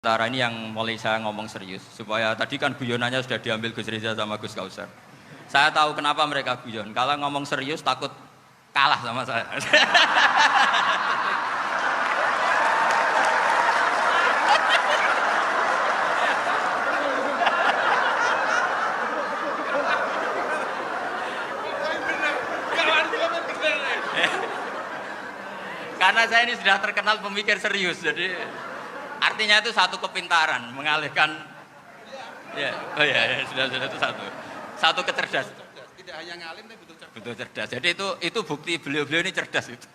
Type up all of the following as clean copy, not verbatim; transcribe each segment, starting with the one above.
Antara ini yang mulai saya ngomong serius supaya tadi kan guyonannya sudah diambil Gus Reza sama Gus Kausar. Saya tahu kenapa mereka guyon. Kalau ngomong serius takut kalah sama saya. Karena saya ini sudah terkenal pemikir serius, jadi artinya itu satu kepintaran mengalihkan ya, oh ya, sudah itu satu kecerdasan. Tidak hanya ngalim tapi betul cerdas. Betul cerdas. Jadi itu bukti beliau-beliau ini cerdas itu.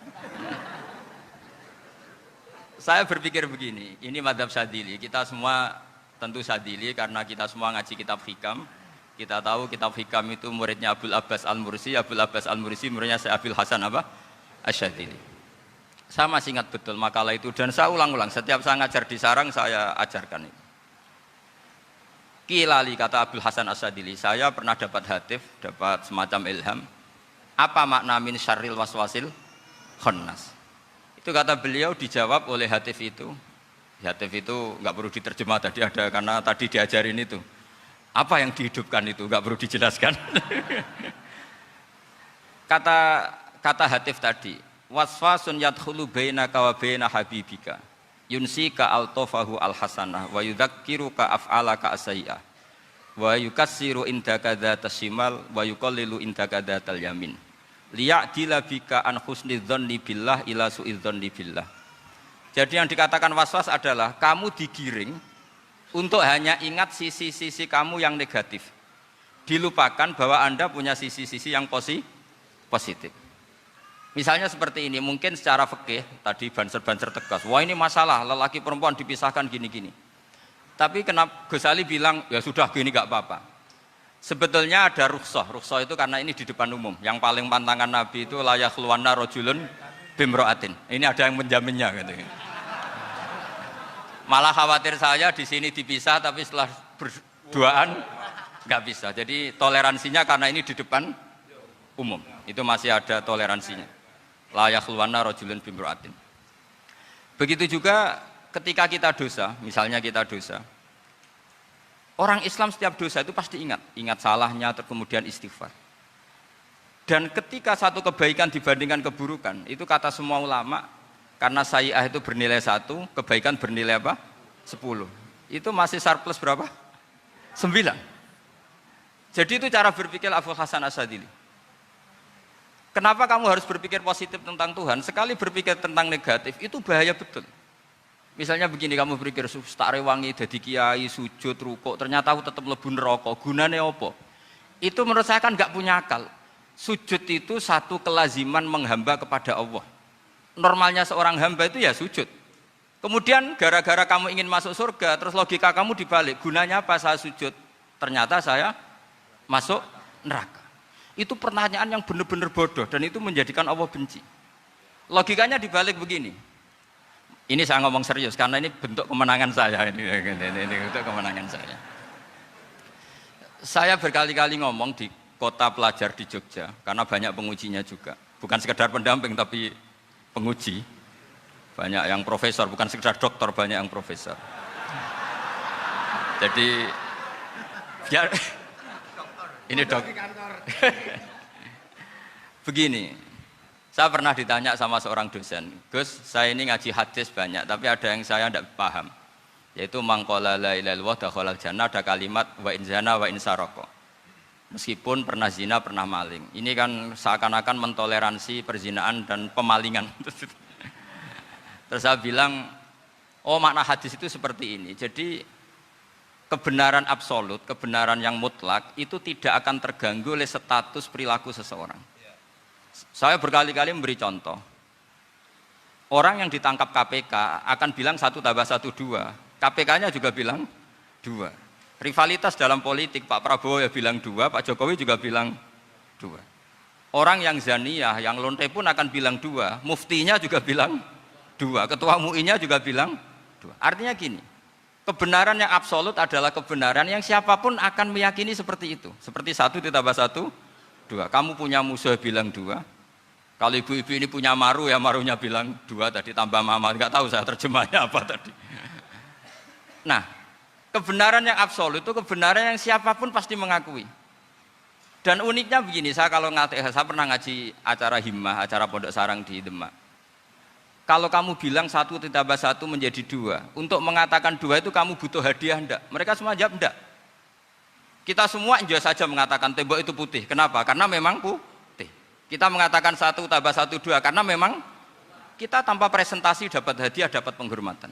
Saya berpikir begini, ini madzhab Syadzili. Kita semua tentu Syadzili karena kita semua ngaji kitab Hikam. Kita tahu kitab Hikam itu muridnya Abul Abbas Al-Mursi, Abul Abbas Al-Mursi muridnya Syekh Abil Hasan apa? Asy-Syadzili. Saya masih ingat betul makalah itu dan saya ulang-ulang setiap saya ngajar di sarang saya ajarkan itu. Kilali kata Abdul Hasan Asy-Syadzili, saya pernah dapat hatif, dapat semacam ilham. Apa makna min syarril waswasil khannas? Itu kata beliau dijawab oleh hatif itu. Hatif itu nggak perlu diterjemah tadi ada karena tadi diajarin itu. Apa yang dihidupkan itu nggak perlu dijelaskan. kata hatif tadi. Waswasun yadkhulu bainaka wa baina habibika yunsika altofahu alhasanah wa yudzakiruka af'alaka asyi'ah wa yukassiru indaka dzatas shimal wa yuqallilu indaka dzatal yamin liya'dila bika an husnidzanni billah ila su'idzanni billah. Jadi yang dikatakan waswas adalah kamu digiring untuk hanya ingat sisi-sisi kamu yang negatif, dilupakan bahwa Anda punya sisi-sisi yang positif. Misalnya seperti ini, mungkin secara fikih tadi banser-banser tegas, wah ini masalah lelaki perempuan dipisahkan gini-gini. Tapi kenapa Gus Ali bilang ya sudah gini gak apa-apa. Sebetulnya ada rukhsah itu karena ini di depan umum. Yang paling pantangan Nabi itu la yakhluwanna rajulun bimra'atin. Ini ada yang menjaminnya gitu. Malah khawatir saya di sini dipisah tapi setelah berduaan nggak bisa. Jadi toleransinya karena ini di depan umum. Itu masih ada toleransinya. La yakhluwanna rajulun bimra'atin. Begitu juga ketika kita dosa, misalnya kita dosa. Orang Islam setiap dosa itu pasti ingat salahnya, kemudian istighfar. Dan ketika satu kebaikan dibandingkan keburukan, itu kata semua ulama, karena sayyi'ah itu bernilai 1, kebaikan bernilai apa? 10. Itu masih surplus berapa? 9. Jadi itu cara berpikir Abdul Hasan Asy-Syadzili. Kenapa kamu harus berpikir positif tentang Tuhan? Sekali berpikir tentang negatif, itu bahaya betul. Misalnya begini, kamu berpikir, tak rewangi, jadi kiai, sujud, rukuk, ternyata aku tetap mlebu neraka, gunane apa? Itu menurut saya kan nggak punya akal. Sujud itu satu kelaziman menghamba kepada Allah. Normalnya seorang hamba itu ya sujud. Kemudian gara-gara kamu ingin masuk surga, terus logika kamu dibalik, gunanya apa saya sujud? Ternyata saya masuk neraka. Itu pertanyaan yang benar-benar bodoh dan itu menjadikan Allah benci. Logikanya dibalik begini. Ini saya ngomong serius karena ini bentuk kemenangan saya ini bentuk kemenangan saya. Saya berkali-kali ngomong di kota pelajar di Jogja karena banyak pengujinya juga. Bukan sekedar pendamping tapi penguji. Banyak yang profesor, bukan sekedar dokter, banyak yang profesor. Jadi biar ini dok. Begini, saya pernah ditanya sama seorang dosen, Gus, saya ini ngaji hadis banyak, tapi ada yang saya tidak paham, yaitu mangqala la ilaha illallah dakhalal jannah, ada kalimat wa in zana wa in saraka. Meskipun pernah zina, pernah maling. Ini kan seakan-akan mentoleransi perzinaan dan pemalingan. Terus saya bilang, oh makna hadis itu seperti ini. Jadi kebenaran absolut, kebenaran yang mutlak itu tidak akan terganggu oleh status perilaku seseorang. Saya berkali-kali memberi contoh. Orang yang ditangkap KPK akan bilang 1 tambah 1 2. KPK-nya juga bilang 2. Rivalitas dalam politik, Pak Prabowo ya bilang 2, Pak Jokowi juga bilang 2. Orang yang zaniyah, yang lonte pun akan bilang 2. Muftinya juga bilang 2. Ketua MUI-nya juga bilang 2. Artinya gini. Kebenaran yang absolut adalah kebenaran yang siapapun akan meyakini seperti itu. Seperti 1 ditambah 1, 2. Kamu punya musuh bilang 2. Kalau ibu-ibu ini punya maru ya marunya bilang 2 tadi tambah mama. Enggak tahu saya terjemahnya apa tadi. Nah, kebenaran yang absolut itu kebenaran yang siapapun pasti mengakui. Dan uniknya begini, saya pernah ngaji acara himmah, acara pondok sarang di Demak. Kalau kamu bilang 1 ditambah 1 menjadi 2, untuk mengatakan 2 itu kamu butuh hadiah enggak? Mereka semua jawab enggak. Kita semua enjoy saja mengatakan tembok itu putih. Kenapa? Karena memang putih. Kita mengatakan 1 tambah 1 2 karena memang kita tanpa presentasi dapat hadiah, dapat penghormatan.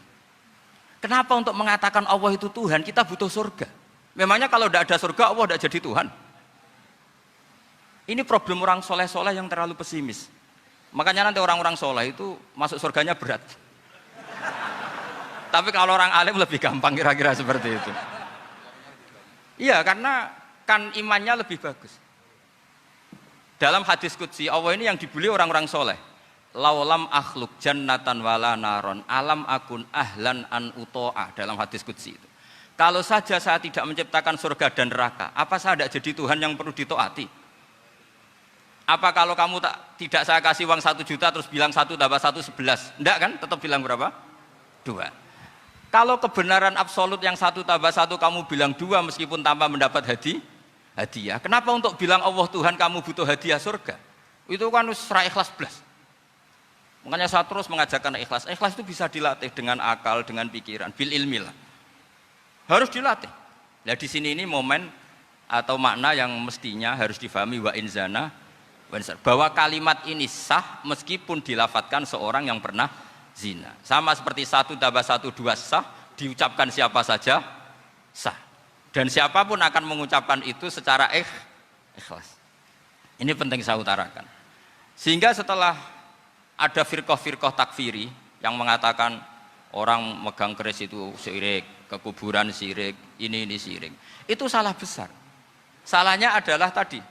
Kenapa untuk mengatakan Allah itu Tuhan kita butuh surga? Memangnya kalau tidak ada surga Allah tidak jadi Tuhan? Ini problem orang soleh-soleh yang terlalu pesimis. Makanya nanti orang-orang soleh itu masuk surganya berat. Tapi kalau orang alim lebih gampang kira-kira seperti itu. Iya, karena kan imannya lebih bagus. Dalam hadis qudsi Allah ini yang dibuli orang-orang soleh. Laulam akhluk jannatan wala naron alam akun ahlan an uto'a, dalam hadis qudsi itu. Kalau saja saya tidak menciptakan surga dan neraka, apa saya tidak jadi Tuhan yang perlu ditaati? Apa kalau kamu tidak saya kasih uang 1 juta terus bilang 1 tambah 1 11? Enggak kan? Tetap bilang berapa? 2. Kalau kebenaran absolut yang 1 tambah 1 kamu bilang 2 meskipun tanpa mendapat hadiah. Kenapa untuk bilang Allah Tuhan kamu butuh hadiah surga? Itu kan serah ikhlas belas. Makanya saya terus mengajarkan ikhlas. Ikhlas itu bisa dilatih dengan akal, dengan pikiran, bil ilmi lah. Harus dilatih. Nah di sini ini momen atau makna yang mestinya harus difahami wa inzana, bahwa kalimat ini sah meskipun dilafatkan seorang yang pernah zina. Sama seperti 1 tambah 1 2 sah, diucapkan siapa saja sah. Dan siapapun akan mengucapkan itu secara ikhlas. Ini penting saya utarakan. Sehingga setelah ada firqah-firqah takfiri yang mengatakan orang megang keris itu syirik, ke kuburan syirik, ini syirik. Itu salah besar. Salahnya adalah tadi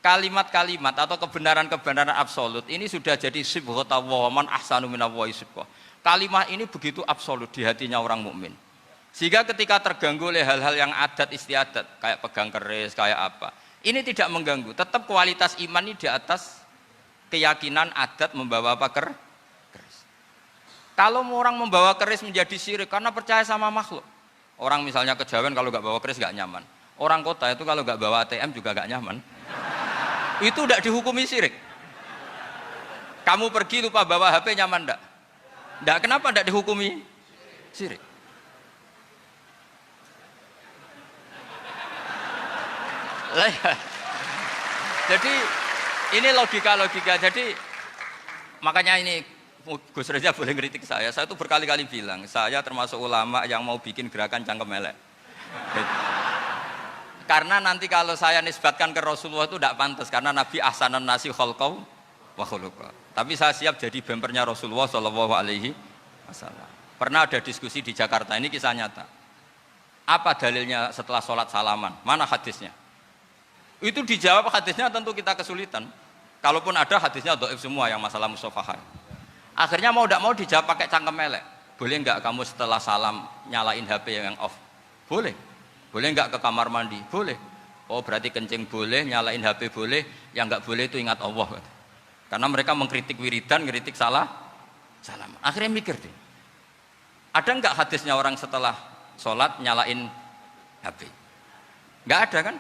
kalimat-kalimat atau kebenaran-kebenaran absolut ini sudah jadi sibghatullah man ahsanu minallahi sibghah. Kalimat ini begitu absolut di hatinya orang mukmin. Sehingga ketika terganggu oleh hal-hal yang adat istiadat kayak pegang keris, kayak apa, ini tidak mengganggu. Tetap kualitas iman ini di atas keyakinan adat membawa apa keris. Kalau orang membawa keris menjadi syirik karena percaya sama makhluk. Orang misalnya kejawen kalau nggak bawa keris nggak nyaman. Orang kota itu kalau nggak bawa ATM juga nggak nyaman. Itu tidak dihukumi syirik. Kamu pergi lupa bawa HP nyaman enggak? Enggak, kenapa enggak dihukumi syirik? Jadi ini logika-logika. Jadi makanya ini Gus Reza boleh ngeritik saya itu berkali-kali bilang, saya termasuk ulama yang mau bikin gerakan cangkem elek. Karena nanti kalau saya nisbatkan ke Rasulullah itu tidak pantas, karena Nabi ahsanan nasi khalqau wa khuluqa. Tapi saya siap jadi bempernya Rasulullah Shallallahu Alaihi Wasallam. Pernah ada diskusi di Jakarta, ini kisah nyata. Apa dalilnya setelah sholat salaman? Mana hadisnya? Itu dijawab hadisnya tentu kita kesulitan. Kalaupun ada hadisnya dhaif semua yang masalah mushafahah. Akhirnya mau tidak mau dijawab pakai cangkem elek. Boleh enggak kamu setelah salam nyalain HP yang off? Boleh. Boleh enggak ke kamar mandi? Boleh. Oh berarti kencing boleh, nyalain HP boleh, yang enggak boleh itu ingat Allah. Karena mereka mengkritik wiridan, ngeritik salam. Akhirnya mikir deh, ada enggak hadisnya orang setelah sholat nyalain HP? Enggak ada kan?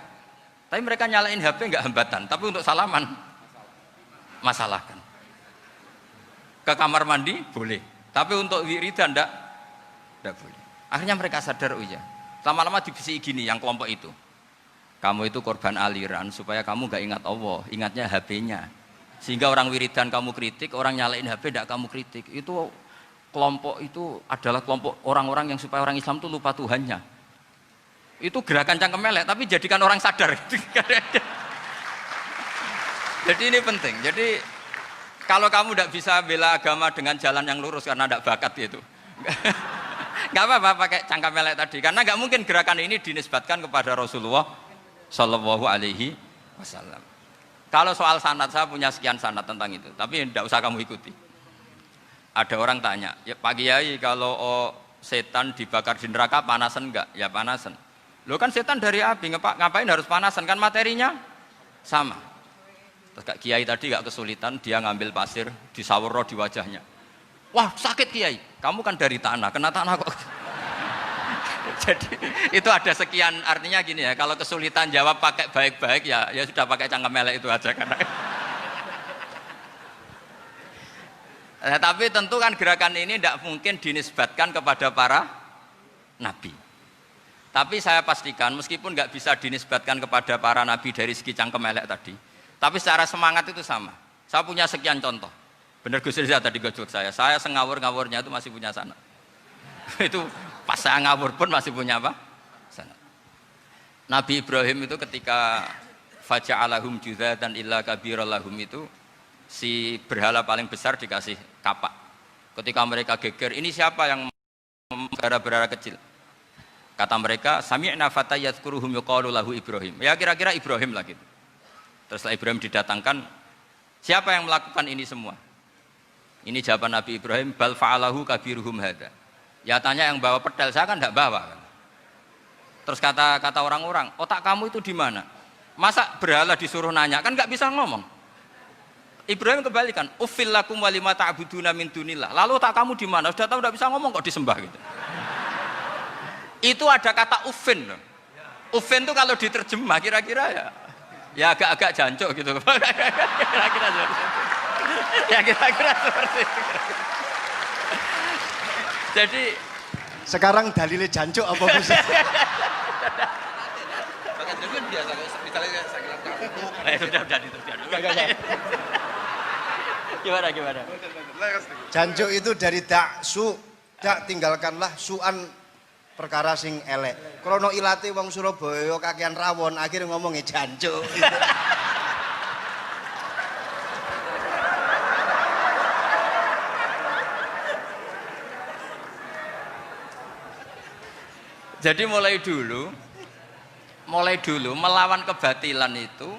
Tapi mereka nyalain HP enggak hambatan, tapi untuk salaman masalahkan. Ke kamar mandi boleh, tapi untuk wiridan enggak boleh. Akhirnya mereka sadar, oh iya. Lama-lama dibisi gini yang kelompok itu. Kamu itu korban aliran supaya kamu gak ingat Allah, ingatnya HP-nya. Sehingga orang wiridan kamu kritik, orang nyalain HP tidak kamu kritik. Itu kelompok itu adalah kelompok orang-orang yang supaya orang Islam itu lupa Tuhannya. Itu gerakan cangkem elek, tapi jadikan orang sadar. Jadi ini penting. Jadi kalau kamu tidak bisa bela agama dengan jalan yang lurus karena tidak bakat gitu. Gak apa-apa pakai cangkem elek tadi, karena gak mungkin gerakan ini dinisbatkan kepada Rasulullah Shallallahu Alaihi Wasallam. Kalau soal sanad, saya punya sekian sanad tentang itu, tapi tidak usah kamu ikuti. Ada orang tanya, ya Pak Kiai kalau setan dibakar di neraka panasan enggak? Ya panasan. Lo kan setan dari api, ngapain harus panasan? Kan materinya sama. Terus Kak Kiai tadi gak kesulitan, dia ngambil pasir, disawur di wajahnya. Wah sakit Kiai, kamu kan dari tanah, kena tanah kok. Jadi itu ada sekian, artinya gini ya, kalau kesulitan jawab pakai baik-baik ya sudah pakai cangkem elek itu aja karena. Nah, tapi tentu kan gerakan ini tidak mungkin dinisbatkan kepada para nabi. Tapi saya pastikan meskipun nggak bisa dinisbatkan kepada para nabi dari segi cangkem elek tadi, tapi secara semangat itu sama. Saya punya sekian contoh. Benar Gus Riza tadi gojok saya sengawur-ngawurnya itu masih punya sanad. Itu pas saya ngawur pun masih punya apa? Sanad. Nabi Ibrahim itu ketika faja'alahum juzatan illa kabirallahum itu si berhala paling besar dikasih kapak. Ketika mereka geger, ini siapa yang berhala-berhala kecil? Kata mereka, sami'na fata yadhkuruhum yuqalu lahu Ibrahim. Ya kira-kira Ibrahim lah gitu. Terus setelah Ibrahim didatangkan, siapa yang melakukan ini semua? Ini jawaban Nabi Ibrahim, bal fa'alahu kabiruhum hadza. Ya tanya yang bawa pedal, saya kan tidak bawa. Terus kata orang-orang, otak kamu itu di mana? Masa berhala disuruh nanya, kan nggak bisa ngomong. Ibrahim kembalikan, uffil lakum walima ta'buduna min dunillah. Lalu otak kamu di mana? Sudah tahu tidak bisa ngomong kok disembah gitu. Itu ada kata uffin. Uffin itu kalau diterjemah kira-kira ya agak-agak jancuk gitu. Kira-kira seperti itu. Ya kira-kira seperti itu. Jadi sekarang dalilnya jancuk apa Gus? Bahkan jadi kan biasa kalau misalnya saya bilang sudah itu. Gimana? Jancuk itu dari daksu, dak tinggalkanlah suan perkara sing elek. Krono ilate wong Surabaya kakean rawon, akhirnya ngomongnya jancuk. Jadi mulai dulu melawan kebatilan itu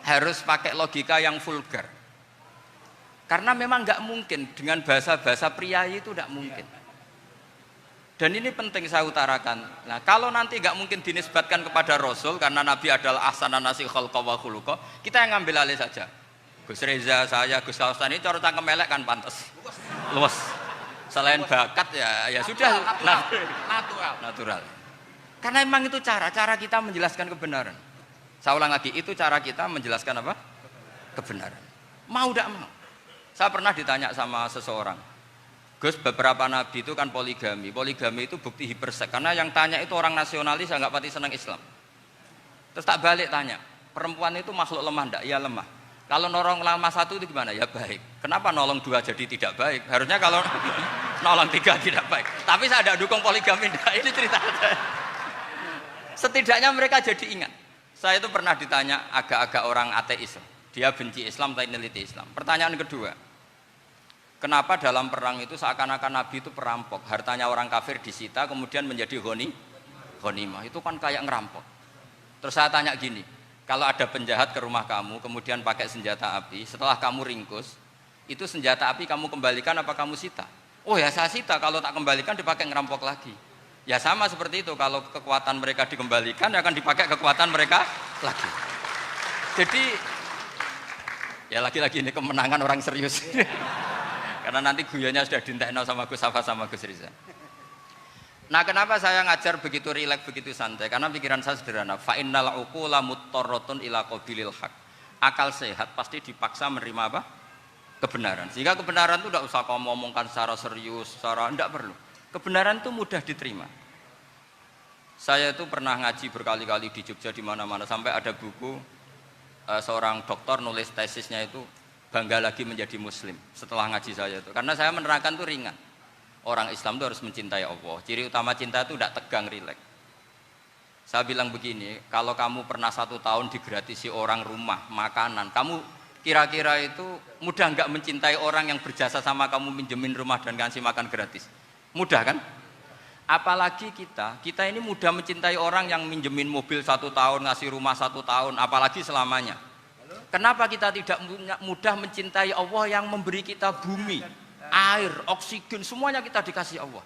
harus pakai logika yang vulgar. Karena memang nggak mungkin dengan bahasa-bahasa priayi itu nggak mungkin. Dan ini penting saya utarakan. Nah, kalau nanti nggak mungkin dinisbatkan kepada Rasul karena Nabi adalah ahsanan nasi khalqa wa khuluqa, kita yang ngambil alih saja. Gus Reza, saya, Gus Kaustan ini cara cangkem elek kan pantas. Luas. Selain bakat ya sudah natural. Karena memang itu cara kita menjelaskan kebenaran. Saya ulang lagi, itu cara kita menjelaskan apa? Kebenaran. Mau tidak mau. Saya pernah ditanya sama seseorang, Gus, beberapa nabi itu kan poligami itu bukti hipersek. Karena yang tanya itu orang nasionalis, nggak pati senang Islam. Terus tak balik tanya, perempuan itu makhluk lemah enggak? Ya lemah. Kalau nolong lama satu itu gimana? Ya baik. Kenapa nolong dua jadi tidak baik? Harusnya kalau nolong tiga tidak baik. Tapi saya tidak dukung poligami. Ini cerita. Setidaknya mereka jadi ingat. Saya itu pernah ditanya agak-agak orang ateis. Dia benci Islam tapi neliti Islam. Pertanyaan kedua, kenapa dalam perang itu seakan-akan Nabi itu perampok? Hartanya orang kafir disita kemudian menjadi ghanimah. Itu kan kayak ngerampok. Terus saya tanya gini, kalau ada penjahat ke rumah kamu, kemudian pakai senjata api, setelah kamu ringkus, itu senjata api kamu kembalikan apa kamu sita? Oh ya saya sita, kalau tak kembalikan dipakai ngerampok lagi. Ya sama seperti itu, kalau kekuatan mereka dikembalikan, akan dipakai kekuatan mereka lagi. Jadi, ya lagi-lagi ini kemenangan orang serius. Karena nanti guyanya sudah dintekno sama Gus Safa sama Gus Riza. Nah, kenapa saya ngajar begitu rileks, begitu santai? Karena pikiran saya sederhana. Fa innal uqula muttarratun ila qabilil haq. Akal sehat pasti dipaksa menerima apa? Kebenaran. Sehingga kebenaran itu tidak usah kamu ngomongkan secara serius, tidak perlu. Kebenaran itu mudah diterima. Saya itu pernah ngaji berkali-kali di Jogja di mana-mana sampai ada buku seorang dokter nulis tesisnya itu bangga lagi menjadi muslim setelah ngaji saya itu. Karena saya menerangkan itu ringan. Orang Islam itu harus mencintai Allah. Ciri utama cinta itu tidak tegang, rileks. Saya bilang begini, kalau kamu pernah 1 tahun digratisi orang rumah, makanan, kamu kira-kira itu mudah nggak mencintai orang yang berjasa sama kamu minjemin rumah dan kasih makan gratis? Mudah kan? Apalagi kita ini mudah mencintai orang yang minjemin mobil 1 tahun, ngasih rumah 1 tahun, apalagi selamanya. Kenapa kita tidak mudah mencintai Allah yang memberi kita bumi, air, oksigen, semuanya kita dikasih Allah.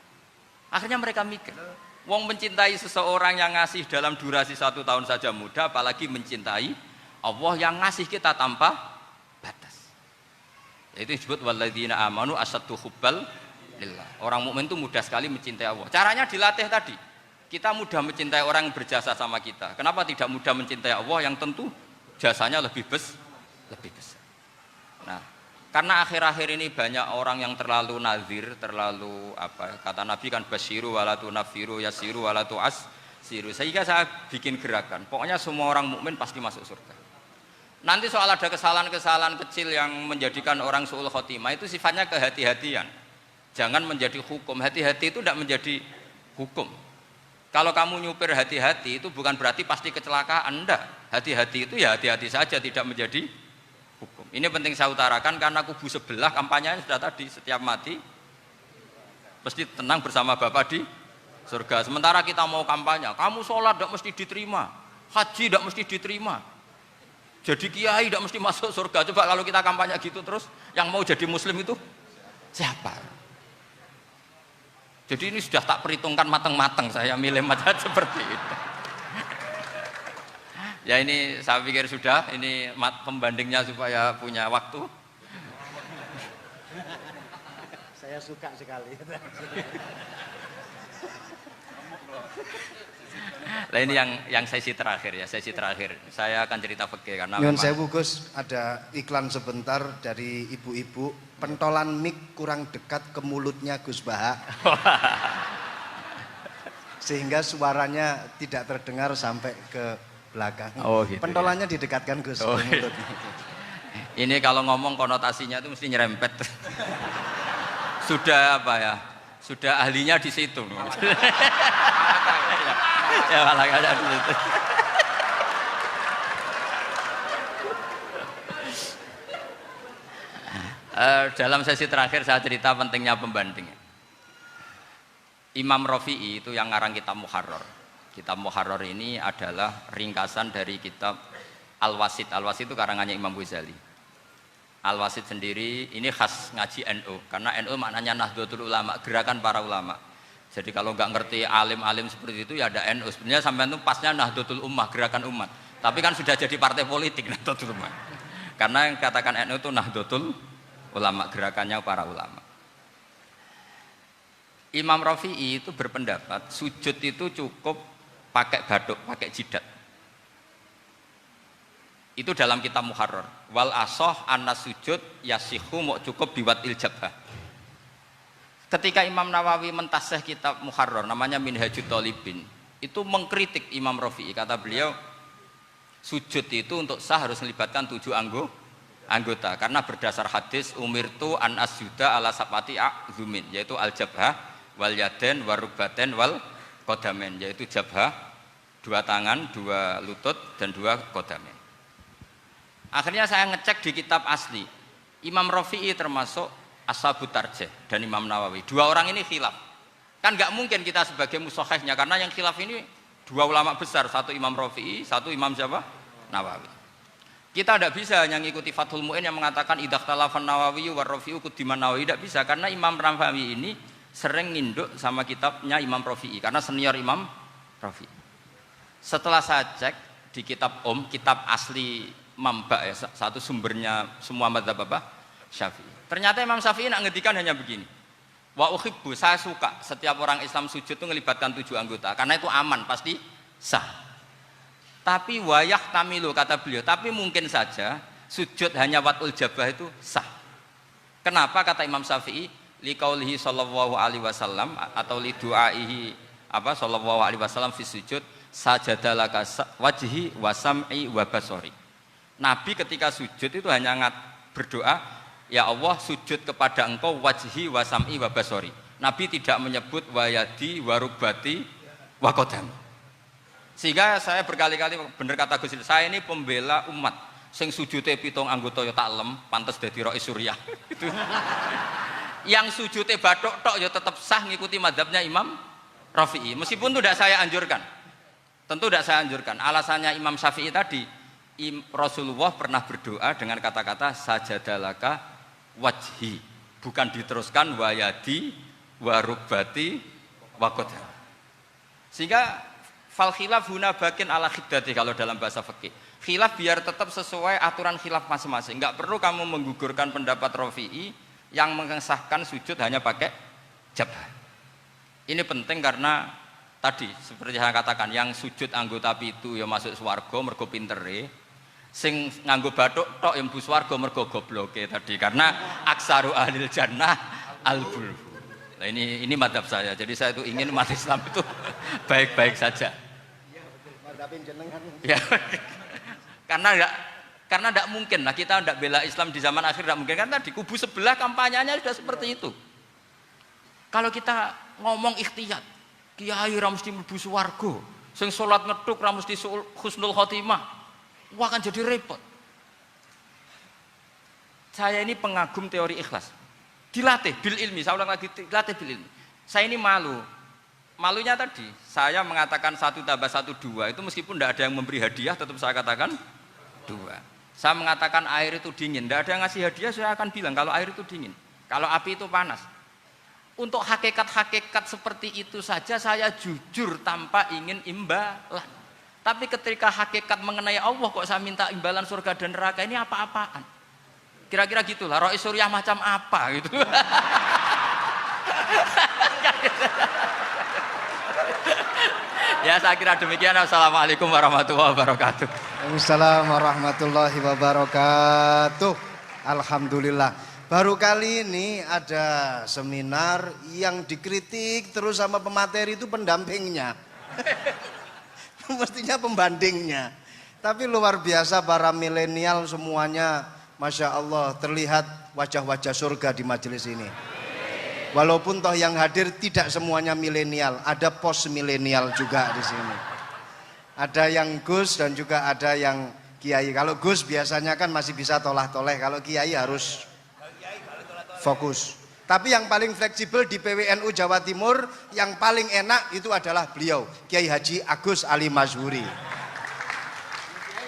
Akhirnya mereka mikir, wong mencintai seseorang yang ngasih dalam durasi 1 tahun saja mudah, apalagi mencintai Allah yang ngasih kita tanpa batas. Itu disebut walladzina amanu asaddu hubbal lillah. Orang mukmin itu mudah sekali mencintai Allah. Caranya dilatih tadi. Kita mudah mencintai orang yang berjasa sama kita. Kenapa tidak mudah mencintai Allah yang tentu jasanya lebih besar? Nah, karena akhir-akhir ini banyak orang yang terlalu nazir, terlalu apa? Kata Nabi kan basyiru walatu nafiru yasiru walatu asiru. Sehingga saya bikin gerakan. Pokoknya semua orang mukmin pasti masuk surga. Nanti soal ada kesalahan-kesalahan kecil yang menjadikan orang su'ul khotimah itu sifatnya kehati-hatian. Jangan menjadi hukum. Hati-hati itu tidak menjadi hukum. Kalau kamu nyupir hati-hati itu bukan berarti pasti kecelakaan, enggak. Hati-hati itu ya hati-hati saja, tidak menjadi hukum. Ini penting saya utarakan karena kubu sebelah kampanyenya sudah tadi, setiap mati pasti tenang bersama Bapak di surga. Sementara kita mau kampanye, kamu sholat tidak mesti diterima, haji tidak mesti diterima, jadi kiai tidak mesti masuk surga. Coba kalau kita kampanye gitu terus, yang mau jadi muslim itu siapa? Jadi ini sudah tak perhitungkan matang-matang, saya milih macam seperti itu. Ya ini saya pikir sudah, ini pembandingnya supaya punya waktu. Saya suka sekali. Nah ini yang sesi terakhir ya, sesi terakhir. Saya akan cerita fikih karena Nyun sewu Gus, ada iklan sebentar dari ibu-ibu, pentolan mic kurang dekat ke mulutnya Gus Baha. Sehingga suaranya tidak terdengar sampai ke belakang. Oh, gitu, pentolannya didekatkan Gus ke mulut. Ini kalau ngomong konotasinya itu mesti nyerempet. Sudah apa ya? Sudah ahlinya di situ. Ya malah ada di situ. Dalam sesi terakhir saya cerita pentingnya pembanding. Imam Rafi'i itu yang ngarang kitab Muharrar. Kitab Muharrar ini adalah ringkasan dari kitab Al-Wasit. Al-Wasit itu karangannya Imam Ghazali. Al-Wasit sendiri ini khas ngaji NU, karena NU maknanya Nahdlatul Ulama, gerakan para ulama. Jadi kalau nggak ngerti alim-alim seperti itu ya ada NU. Sebenarnya sampai itu pasnya Nahdlatul Ummah, gerakan umat. Tapi kan sudah jadi partai politik Nahdlatul Ummah. Karena yang katakan NU itu Nahdlatul Ulama, gerakannya para ulama. Imam Rafi'i itu berpendapat sujud itu cukup pakai baduk, pakai jidat. Itu dalam kitab Muharrar. Wal asoh anna sujud yasihu mau cukup biwat iljabah. Ketika Imam Nawawi mentasih kitab Muharrar namanya Minhajut Thalibin, itu mengkritik Imam Rafi'i. Kata beliau sujud itu untuk sah harus melibatkan 7 anggota karena berdasar hadis umirtu an asjuda ala sabati a'zumin, yaitu al jabhah wal yaden warubaten wal qadamen, yaitu jabhah 2 tangan, 2 lutut dan 2 qadamen. Akhirnya saya ngecek di kitab asli, Imam Rafi'i termasuk Ashabut Tarjih dan Imam Nawawi. 2 orang ini khilaf. Kan nggak mungkin kita sebagai musahihnya, karena yang khilaf ini 2 ulama besar, satu Imam Rafi'i, satu Imam siapa? Nawawi. Kita tidak bisa hanya ngikuti Fathul Mu'in yang mengatakan idzakhtalafan Nawawi war Rafi'u kudiman Nawawi, tidak bisa, karena Imam Nawawi ini sering nginduk sama kitabnya Imam Rafi'i karena senior Imam Rafi'i. Setelah saya cek di kitab kitab asli Mamba ya, satu sumbernya semua mazhab apa? Syafi'i. Ternyata Imam Syafi'i nak ngedikan hanya begini. Wa uhibbu, saya suka setiap orang Islam sujud itu melibatkan 7 anggota karena itu aman, pasti sah. Tapi wayah tamilu kata beliau, tapi mungkin saja sujud hanya watul jabah itu sah. Kenapa kata Imam Syafi'i? Liqaulihi sallallahu alaihi wasallam atau li du'aihi apa sallallahu alaihi wasallam fi sujud sajadalaka wajhi wa sam'i wa basari. Nabi ketika sujud itu hanya berdoa, ya Allah sujud kepada engkau wajhi wa sam'i wa basari. Nabi tidak menyebut wayadi wa rubati wa qadam. Sehingga saya berkali-kali bener kata Gus, saya ini pembela umat. Sing sujude 7 anggota ya tak lem, pantes dadi Rais Suriah. Itu. Yang sujudnya bathuk tok ya tetap sah ngikuti mazhabnya Imam Rafi'i. Meskipun itu tidak saya anjurkan. Tentu tidak saya anjurkan. Alasannya Imam Syafi'i tadi, Rasulullah pernah berdoa dengan kata-kata sajadalaka wajhi, bukan diteruskan wayadi warubati wakoda. Sehingga fal khilaf huna bakin ala khiddati kalau dalam bahasa fikih. Khilaf biar tetap sesuai aturan khilaf masing-masing. Enggak perlu kamu menggugurkan pendapat Rafi'i yang mengesahkan sujud hanya pakai jabah. Ini penting karena tadi seperti saya katakan, yang sujud anggota pitu ya masuk swarga mergo pintere, sing nganggo bathuk tok ya mlebu swarga mergo gobloke tadi, karena aksaru ahlil jannah al-bulhu. Nah ini madhab saya, jadi saya itu ingin umat Islam itu baik-baik saja. Ya, karena tidak mungkin lah kita tidak bela Islam di zaman akhir, tidak mungkin, karena di kubu sebelah kampanyenya sudah seperti itu. Kalau kita ngomong ikhtiyat, kiai ra mesti mlebu swarga, sing salat ngethuk ra mesti husnul khotimah, wah akan jadi repot. Saya ini pengagum teori ikhlas, dilatih bil ilmi, saya ulang lagi, dilatih bil ilmi. Saya ini malunya tadi saya mengatakan 1 tambah 1 2, itu meskipun tidak ada yang memberi hadiah tetap saya katakan 2. Saya mengatakan air itu dingin, tidak ada yang ngasih hadiah, saya akan bilang kalau air itu dingin, kalau api itu panas. Untuk hakikat-hakikat seperti itu saja saya jujur tanpa ingin imbalan. Tapi ketika hakikat mengenai Allah kok saya minta imbalan surga dan neraka, ini apa-apaan? Kira-kira gitulah, Rois Suriah macam apa gitu. Ya saya kira demikian. Assalamualaikum warahmatullahi wabarakatuh. Waalaikumsalam warahmatullahi wabarakatuh. Alhamdulillah. Baru kali ini ada seminar yang dikritik terus sama pemateri itu pendampingnya. Mestinya pembandingnya. Tapi luar biasa para milenial semuanya, Masya Allah, terlihat wajah-wajah surga di majelis ini. Walaupun toh yang hadir tidak semuanya milenial, ada post milenial juga di sini. Ada yang Gus dan juga ada yang Kiai. Kalau Gus biasanya kan masih bisa tolah-toleh, kalau Kiai harus fokus. Tapi yang paling fleksibel di PWNU Jawa Timur, yang paling enak itu adalah beliau, Kiai Haji Agus Ali Mazhuri.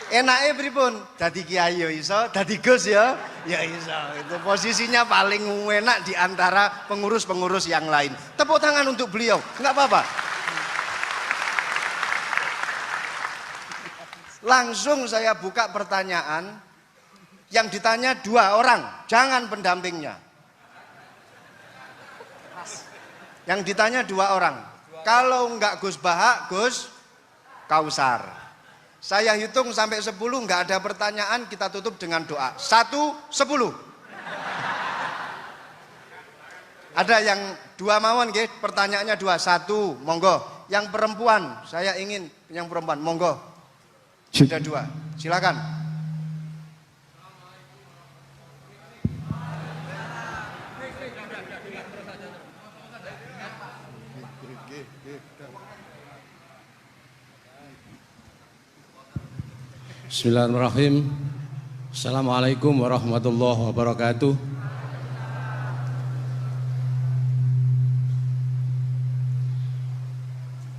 Enaknya pripun? Dadi Kiai ya iso, dadi Gus ya iso. Itu posisinya paling enak di antara pengurus-pengurus yang lain. Tepuk tangan untuk beliau, enggak apa-apa. Langsung saya buka pertanyaan, yang ditanya 2 orang, jangan pendampingnya. Yang ditanya 2 orang. Kalau enggak Gus Baha, Gus Kausar. Saya hitung sampai 10, enggak ada pertanyaan, kita tutup dengan doa. 1, 10. Ada yang 2 mawon nggih, pertanyaannya 2. 1, monggo. Yang perempuan, saya ingin yang perempuan, monggo. Sudah 2. Silakan. Bismillahirrahmanirrahim. Assalamualaikum warahmatullahi wabarakatuh.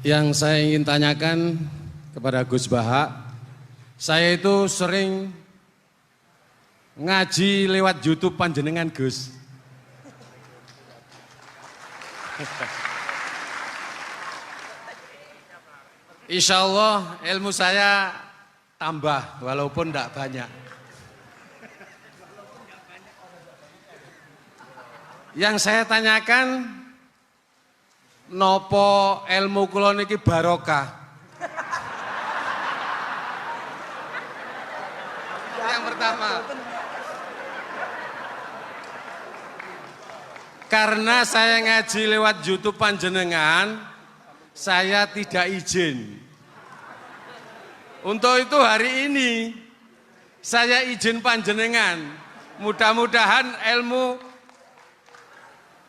Yang saya ingin tanyakan kepada Gus Baha, saya itu sering ngaji lewat YouTube panjenengan Gus. Insya Allah ilmu saya tambah walaupun tidak banyak. Yang saya tanyakan, nopo ilmu kula niki barokah? Yang pertama, karena saya ngaji lewat YouTube panjenengan, saya tidak izin. Untuk itu hari ini saya izin panjenengan, mudah-mudahan ilmu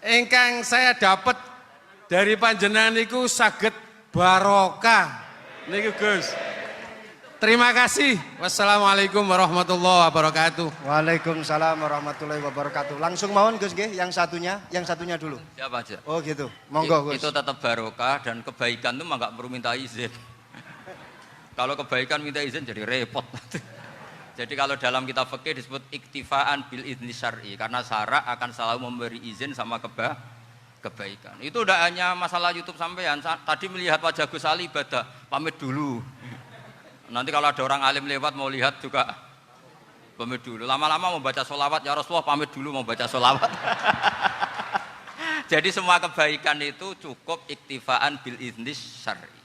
ingkang saya dapat dari panjenengan niku saged barokah niku Gus. Terima kasih. Wassalamualaikum warahmatullahi wabarakatuh. Waalaikumsalam warahmatullahi wabarakatuh. Langsung mawon Gus nggih, yang satunya dulu. Siapa aja? Oh gitu. Monggo Gus. Itu tetap barokah, dan kebaikan itu mah enggak perlu minta izin. Kalau kebaikan minta izin jadi repot. Jadi kalau dalam kitab fikih disebut iktifaan bil idzni syar'i, karena syara akan selalu memberi izin sama kebaikan. Itu udah hanya masalah YouTube sampean. Tadi melihat wajah Gus Ali ibadah, pamit dulu. Nanti kalau ada orang alim lewat mau lihat juga pamit dulu. Lama-lama mau baca sholawat, ya Rasulullah pamit dulu mau baca sholawat. Jadi semua kebaikan itu cukup iktifaan bil idnis syar'i.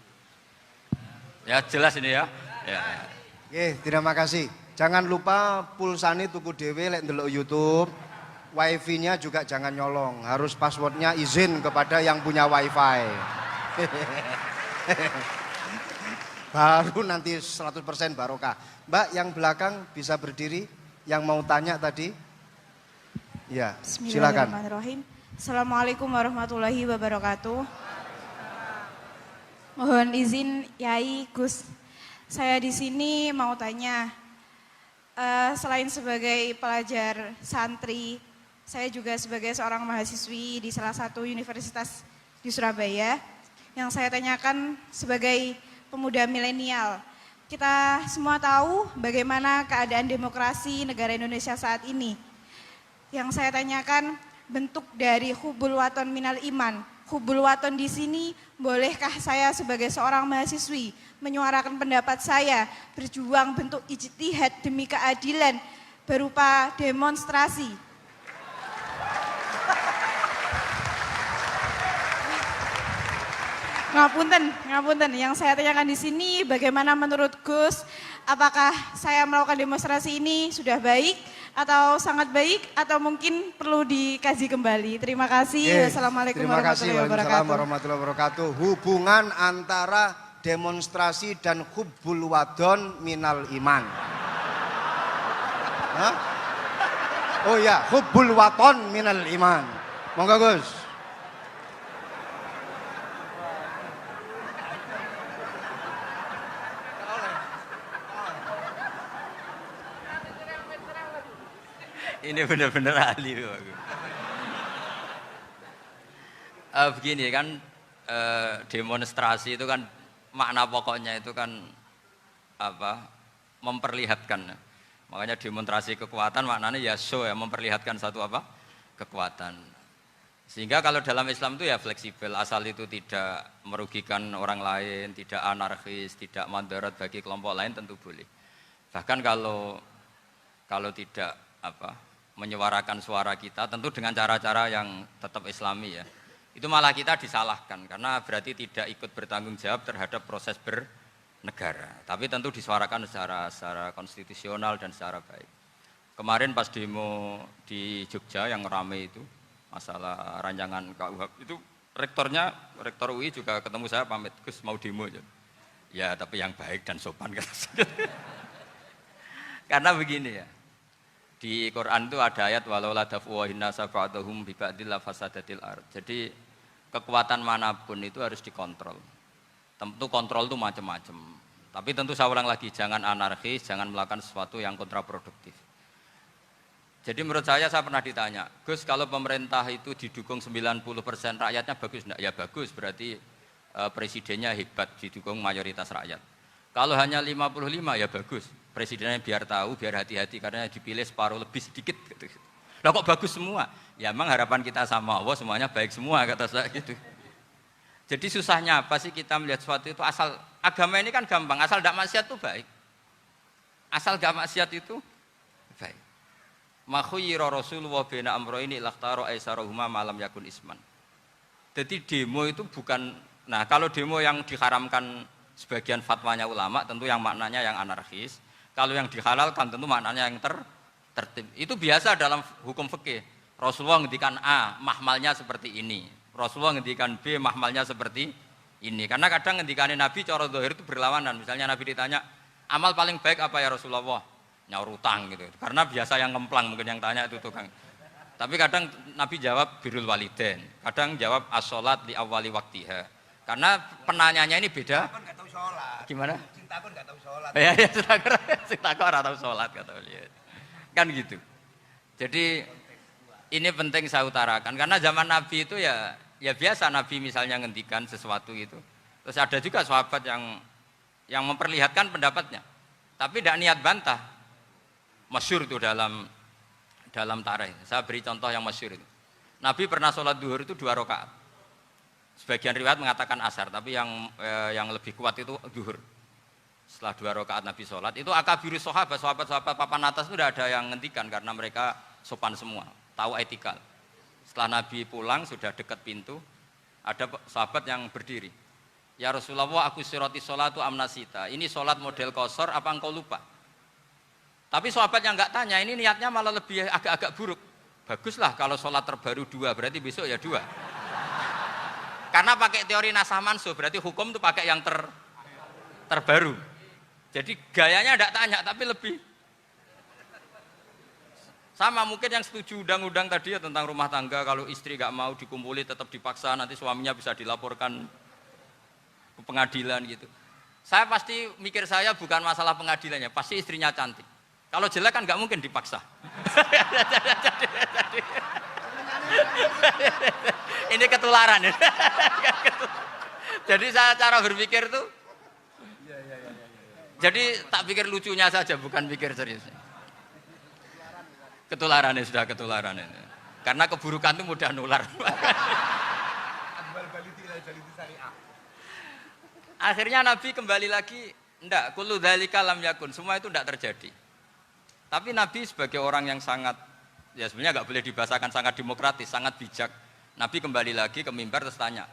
Ya jelas ini ya. Ya. Oke, terima kasih. Jangan lupa pulsane tuku dhewe lek ndelok YouTube. Wifi-nya juga jangan nyolong. Harus passwordnya izin kepada yang punya wifi. Baru nanti 100% barokah. Mbak yang belakang bisa berdiri. Yang mau tanya tadi. Ya, silakan. Bismillahirrahmanirrahim. Assalamualaikum warahmatullahi wabarakatuh. Mohon izin Yai Gus, saya di sini mau tanya, selain sebagai pelajar santri, saya juga sebagai seorang mahasiswi di salah satu universitas di Surabaya. Yang saya tanyakan sebagai pemuda milenial, kita semua tahu bagaimana keadaan demokrasi negara Indonesia saat ini. Yang saya tanyakan, bentuk dari hubul waton minal iman. Hubul waton di sini, bolehkah saya sebagai seorang mahasiswi menyuarakan pendapat saya, berjuang bentuk ijtihad demi keadilan berupa demonstrasi? Ngapunten. Yang saya tanyakan di sini, bagaimana menurut Gus, apakah saya melakukan demonstrasi ini sudah baik atau sangat baik atau mungkin perlu dikaji kembali? Terima kasih. Wassalamualaikum warahmatullahi wabarakatuh. Hubungan antara demonstrasi dan hubbul wadon minal iman. Hah? Oh ya, hubbul waton minal iman. Monggo Gus. Ini benar-benar ahli. Begini kan, demonstrasi itu kan makna pokoknya itu kan apa? Memperlihatkan. Makanya demonstrasi kekuatan maknanya ya show ya, memperlihatkan satu apa? Kekuatan. Sehingga kalau dalam Islam itu ya fleksibel, asal itu tidak merugikan orang lain, tidak anarkis, tidak mandorot bagi kelompok lain tentu boleh. Bahkan kalau tidak apa? Menyuarakan suara kita tentu dengan cara-cara yang tetap islami ya, itu malah kita disalahkan karena berarti tidak ikut bertanggung jawab terhadap proses bernegara, tapi tentu disuarakan secara konstitusional dan secara baik. Kemarin pas demo di Jogja yang rame itu masalah rancangan KUHP itu, rektor UI juga ketemu saya, pamit Gus mau demo ya tapi yang baik dan sopan karena begini ya, di Quran itu ada ayat walau la dafu hinna safa'atuhum bi ba'dil fasadatil ard. Jadi kekuatan manapun itu harus dikontrol. Tentu kontrol itu macam-macam. Tapi tentu saya ulang lagi, jangan anarkis, jangan melakukan sesuatu yang kontraproduktif. Jadi menurut saya pernah ditanya, Gus kalau pemerintah itu didukung 90% rakyatnya bagus enggak? Ya bagus, berarti presidennya hebat, didukung mayoritas rakyat. Kalau hanya 55 ya bagus. Presidennya biar tahu, biar hati-hati karena dipilih separuh lebih sedikit gitu. Lah kok bagus semua? Ya emang harapan kita sama Allah semuanya baik semua kata saya gitu. Jadi susahnya apa sih kita melihat sesuatu itu, asal agama ini kan gampang, asal tidak maksiat itu baik. Asal tidak maksiat itu baik. Makhuyira Rasulullah bina amroini lakhtaro aisarohuma malam yakun isman. Jadi demo itu bukan, nah kalau demo yang diharamkan sebagian fatwanya ulama tentu yang maknanya yang anarkis. Kalau yang dihalalkan tentu maknanya yang tertib. Itu biasa dalam hukum fikih. Rasulullah ngendikan A, mahmalnya seperti ini. Rasulullah ngendikan B, mahmalnya seperti ini. Karena kadang ngendikanin Nabi cara zahir itu berlawanan. Misalnya Nabi ditanya, amal paling baik apa ya Rasulullah? Nyaur utang gitu. Karena biasa yang ngemplang mungkin yang tanya itu tukang. Tapi kadang Nabi jawab birrul walidain. Kadang jawab as-sholat li awwali waktiha. Karena penanyanya ini beda. Enggak tahu sholat. Gimana? Cinta enggak tahu sholat. Ya, cinta ora tahu sholat kata beliau. Kan gitu. Jadi ini penting saya utarakan karena zaman Nabi itu ya biasa Nabi misalnya ngendikan sesuatu itu. Terus ada juga sahabat yang memperlihatkan pendapatnya. Tapi tidak niat bantah. Masyhur itu dalam tarikh. Saya beri contoh yang masyhur itu. Nabi pernah sholat duhur itu 2 rakaat. Sebagian riwayat mengatakan asar, tapi yang lebih kuat itu duhur. Setelah 2 rakaat Nabi sholat, itu akabirus sahabat papan atas itu tidak ada yang ngendikan karena mereka sopan semua, tahu etikal. Setelah Nabi pulang sudah dekat pintu, ada sahabat yang berdiri. Ya Rasulullah, aku siroti sholatu amnasita. Ini sholat model kosor, apa engkau lupa? Tapi sahabat yang nggak tanya, ini niatnya malah lebih agak-agak buruk. Baguslah kalau sholat terbaru 2, berarti besok ya 2. Karena pakai teori nasah mansuh, berarti hukum itu pakai yang terbaru. Jadi gayanya nggak tanya, tapi lebih sama mungkin yang setuju undang-undang tadi ya tentang rumah tangga, kalau istri nggak mau dikumpuli tetap dipaksa, nanti suaminya bisa dilaporkan ke pengadilan gitu. Saya pasti mikir saya bukan masalah pengadilannya, pasti istrinya cantik. Kalau jelek kan nggak mungkin dipaksa. Ini ketularan. Jadi saya cara berpikir tuh, jadi tak pikir lucunya saja, bukan pikir serius. Ketularan sudah ketularan ini. Karena keburukan itu mudah nular. Akhirnya Nabi kembali lagi, enggak, kullu dzalika lam yakun, semua itu enggak terjadi. Tapi Nabi sebagai orang yang sangat, ya sebenarnya enggak boleh dibahasakan sangat demokratis, sangat bijak. Nabi kembali lagi ke mimbar terus tanya,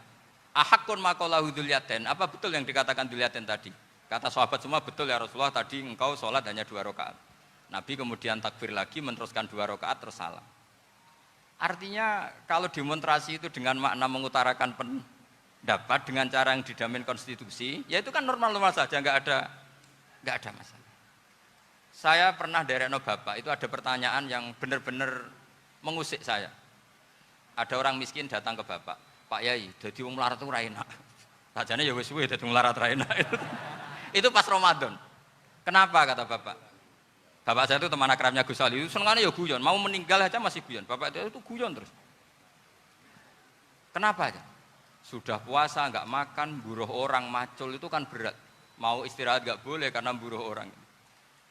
ahakun maqalahu dzulyaten, apa betul yang dikatakan dzulyaten tadi? Kata sahabat semua, betul ya Rasulullah, tadi engkau sholat hanya 2 rakaat. Nabi kemudian takbir lagi, meneruskan 2 rakaat terus salam. Artinya kalau demonstrasi itu dengan makna mengutarakan pendapat dengan cara yang dijamin konstitusi, ya itu kan normal-normal saja, nggak ada masalah. Saya pernah derekno bapak, itu ada pertanyaan yang benar-benar mengusik saya. Ada orang miskin datang ke bapak, Pak Yai, dadi wong melarat itu ra enak. Sajane ya wis suwe dadi wong melarat ra enak. Itu pas Ramadan. Kenapa kata bapak? Bapak saya itu teman akrabnya Gus Ali, itu senengannya ya guyon, mau meninggal aja masih guyon. Bapak itu guyon terus. Kenapa aja? Sudah puasa nggak makan, buruh orang, macul itu kan berat. Mau istirahat nggak boleh karena buruh orang.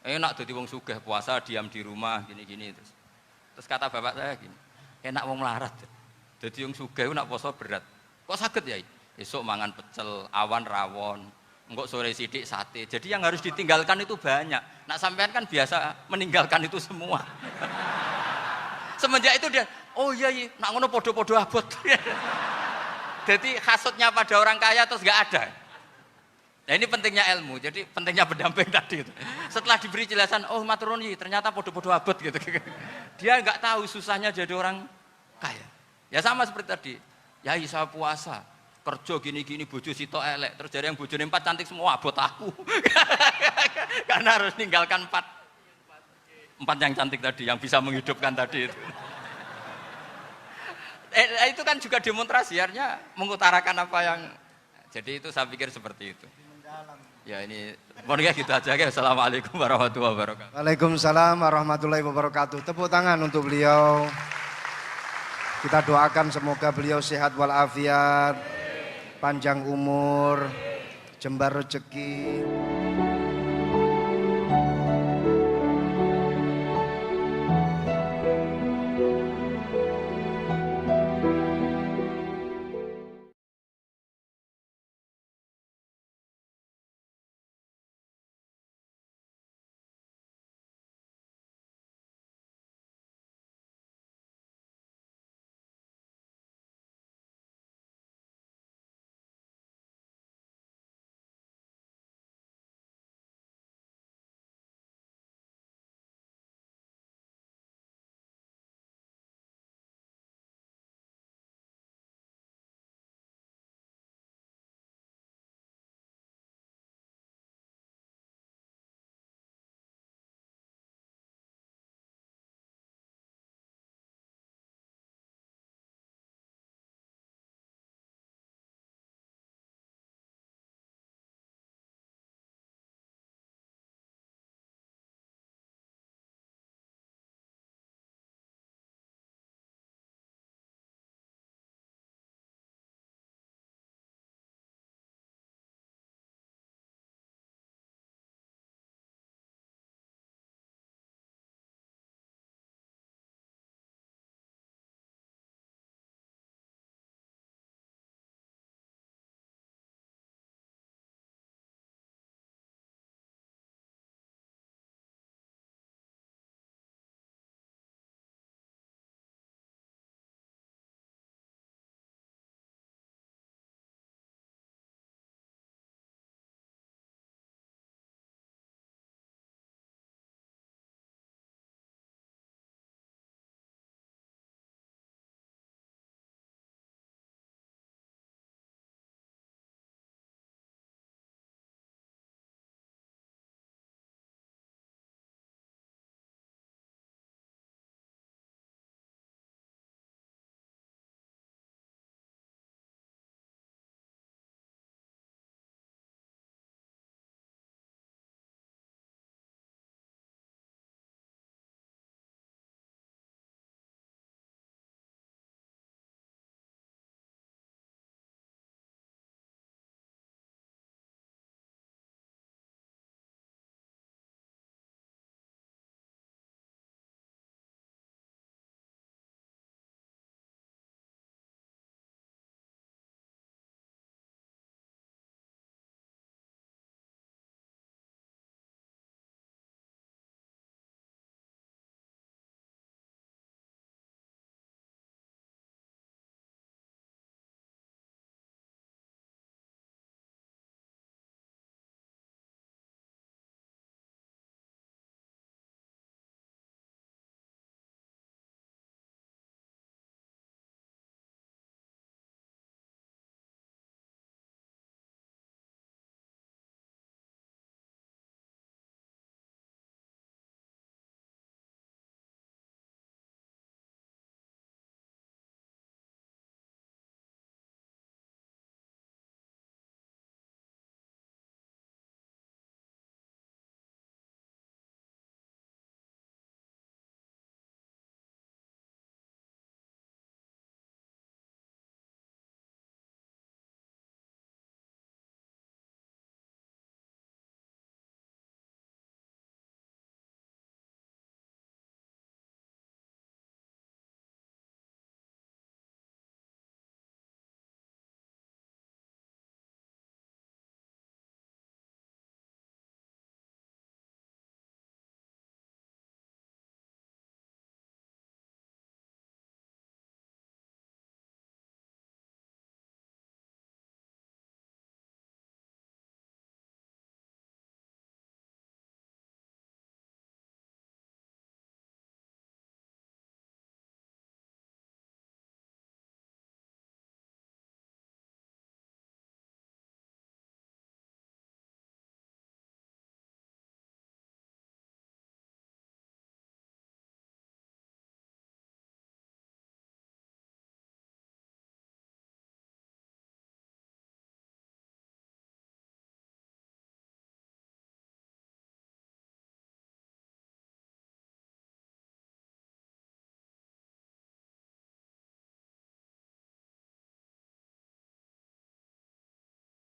Enak jadi wong sugih puasa diam di rumah gini-gini terus. Terus kata bapak saya gini, enak wong melarat. Jadi wong sugih nak puasa berat. Kok sakit ya? Esok mangan pecel, awan rawon, engkau sore sidik sate. Jadi yang harus ditinggalkan itu banyak. Nak sampean kan biasa meninggalkan itu semua. Semenjak itu dia, oh iya, nak ngono podo-podo abot. Jadi hasutnya pada orang kaya terus nggak ada. Nah ini pentingnya ilmu, jadi pentingnya pendamping tadi itu. Setelah diberi jelasan, oh maturuni ternyata podo-podo abot gitu. Dia nggak tahu susahnya jadi orang kaya. Ya sama seperti tadi, ya saya puasa, kerja gini-gini, bojo sitok elek, terus jadi yang bojone 4 cantik semua abot aku. Karena harus ninggalkan 4 yang cantik tadi, yang bisa menghidupkan tadi itu. Itu kan juga demonstrasi, artinya mengutarakan apa yang, jadi itu saya pikir seperti itu. Ya ini, pokoknya gitu aja. Assalamualaikum warahmatullahi wabarakatuh. Waalaikumsalam warahmatullahi wabarakatuh. Tepuk tangan untuk beliau. Kita doakan semoga beliau sehat walafiat, panjang umur, jembar rezeki.